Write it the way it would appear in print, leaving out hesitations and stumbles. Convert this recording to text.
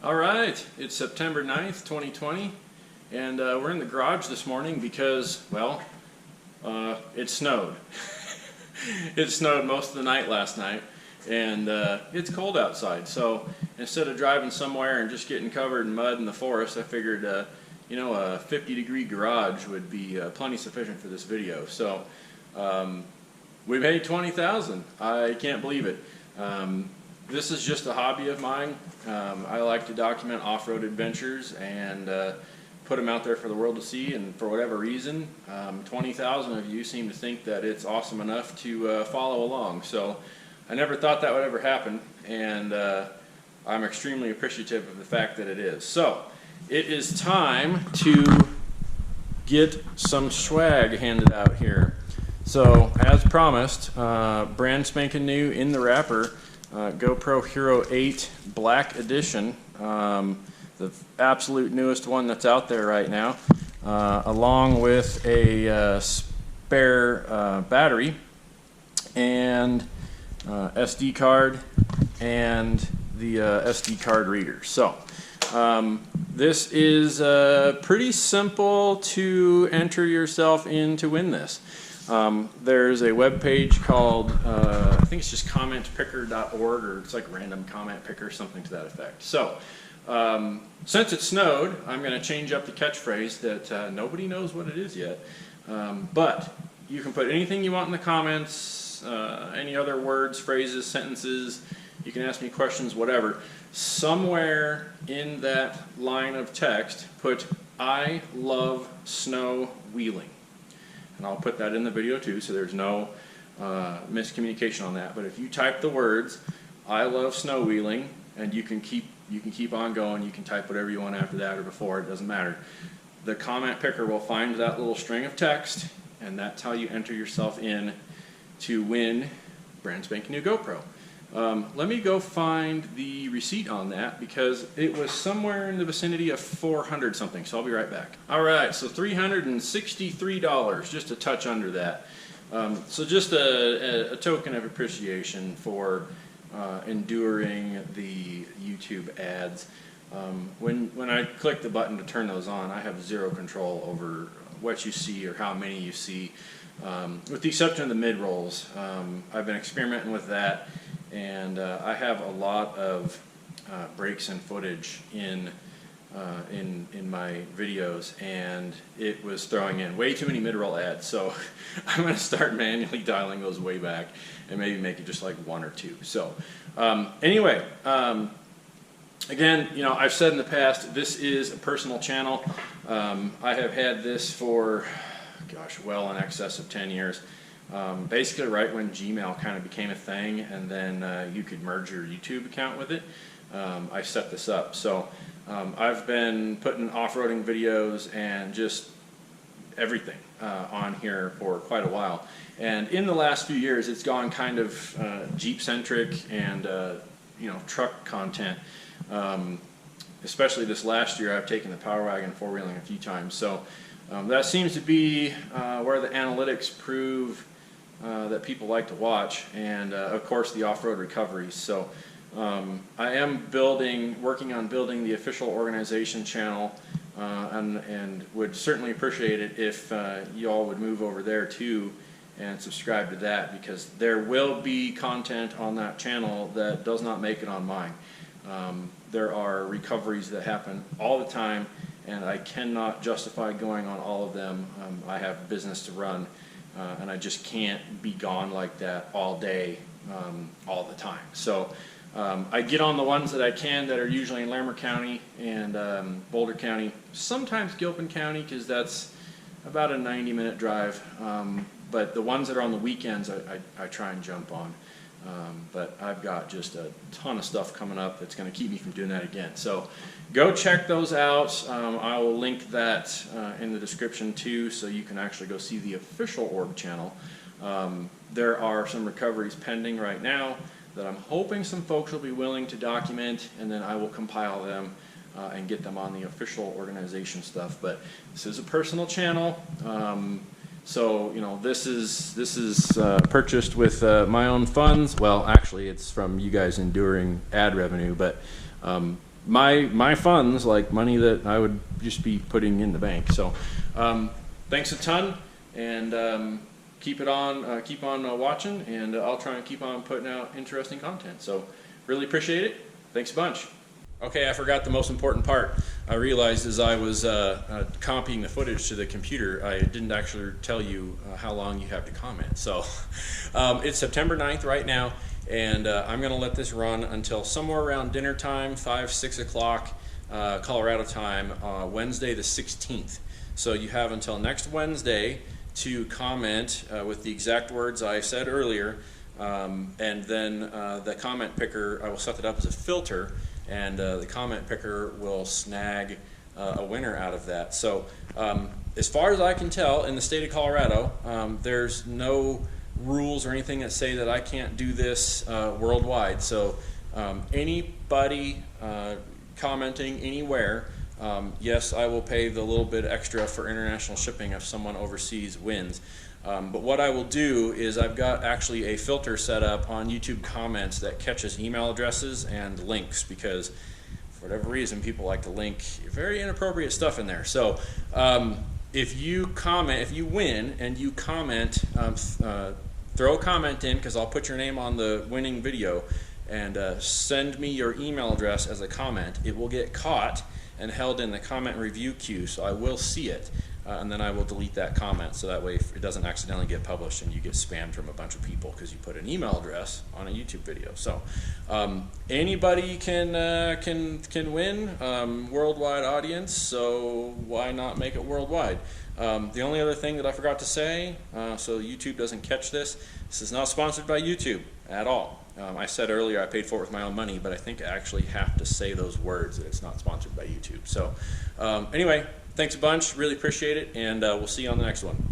All right, it's September 9th, 2020, and we're in the garage this morning because, well, it snowed. It snowed most of the night last night, and it's cold outside. So instead of driving somewhere and just getting covered in mud in the forest, I figured, a 50-degree garage would be plenty sufficient for this video. So we made 20,000. I can't believe it. This is just a hobby of mine. I like to document off-road adventures and put them out there for the world to see, and for whatever reason, 20,000 of you seem to think that it's awesome enough to follow along. So I never thought that would ever happen, and I'm extremely appreciative of the fact that it is. So it is time to get some swag handed out here. So as promised, brand spanking new in the wrapper, GoPro Hero 8 Black Edition, the absolute newest one that's out there right now, along with a spare battery and SD card and the SD card reader. So this is pretty simple to enter yourself in to win this. There's a web page called, I think it's just commentpicker.org, or it's like random comment picker, something to that effect. So, since it snowed, I'm going to change up the catchphrase that nobody knows what it is yet. But you can put anything you want in the comments, any other words, phrases, sentences. You can ask me questions, whatever. Somewhere in that line of text, put "I love snow wheeling." And I'll put that in the video too, so there's no miscommunication on that. But if you type the words "I love snow wheeling," and you can keep on going, you can type whatever you want after that or before, it doesn't matter. The comment picker will find that little string of text, and that's how you enter yourself in to win brand spanking new GoPro. Let me go find the receipt on that, because it was somewhere in the vicinity of 400 something, so I'll be right back. All right, so $363, just a touch under that. So just a token of appreciation for enduring the YouTube ads. When I click the button to turn those on, I have zero control over what you see or how many you see, with the exception of the mid-rolls. I've been experimenting with that, and I have a lot of breaks in footage in my videos, and it was throwing in way too many mid-roll ads. So I'm going to start manually dialing those way back and maybe make it just like one or two. So anyway, again, I've said in the past, this is a personal channel. I have had this for, gosh, well in excess of 10 years. Basically right when Gmail kind of became a thing, and then you could merge your YouTube account with it, I set this up. So I've been putting off-roading videos and just everything on here for quite a while. And in the last few years, it's gone kind of Jeep-centric and truck content. Especially this last year, I've taken the Power Wagon four-wheeling a few times. So that seems to be where the analytics prove that people like to watch, and of course the off-road recoveries. So I am working on building the official organization channel, and would certainly appreciate it if you all would move over there too and subscribe to that, because there will be content on that channel that does not make it on mine. There are recoveries that happen all the time, and I cannot justify going on all of them. I have business to run, and I just can't be gone like that all day, all the time. So I get on the ones that I can, that are usually in Larimer County and Boulder County, sometimes Gilpin County, because that's about a 90-minute drive. But the ones that are on the weekends, I try and jump on. But I've got just a ton of stuff coming up that's going to keep me from doing that again. So go check those out. I will link that in the description too, so you can actually go see the official org channel. There are some recoveries pending right now that I'm hoping some folks will be willing to document, and then I will compile them and get them on the official organization stuff. But this is a personal channel. So this is purchased with my own funds. Well, actually, it's from you guys enduring ad revenue, but my funds, like money that I would just be putting in the bank. So thanks a ton, and keep on watching, and I'll try and keep on putting out interesting content. So really appreciate it. Thanks a bunch. Okay, I forgot the most important part. I realized as I was copying the footage to the computer, I didn't actually tell you how long you have to comment. So it's September 9th right now, and I'm going to let this run until somewhere around dinner time, 5, 6 o'clock Colorado time, Wednesday the 16th. So you have until next Wednesday to comment with the exact words I said earlier, and then the comment picker, I will set it up as a filter, and the comment picker will snag a winner out of that. So as far as I can tell, in the state of Colorado, there's no rules or anything that say that I can't do this worldwide. So anybody commenting anywhere, yes, I will pay the little bit extra for international shipping if someone overseas wins. But what I will do is I've got actually a filter set up on YouTube comments that catches email addresses and links, because for whatever reason people like to link very inappropriate stuff in there. So if you win and you comment, throw a comment in, because I'll put your name on the winning video, and send me your email address as a comment. It will get caught and held in the comment review queue, so I will see it. And then I will delete that comment, so that way it doesn't accidentally get published and you get spammed from a bunch of people because you put an email address on a YouTube video. So anybody can win, worldwide audience, so why not make it worldwide? The only other thing that I forgot to say, so YouTube doesn't catch this is not sponsored by YouTube at all. I said earlier I paid for it with my own money, but I think I actually have to say those words that it's not sponsored by YouTube. So anyway, thanks a bunch, really appreciate it, and we'll see you on the next one.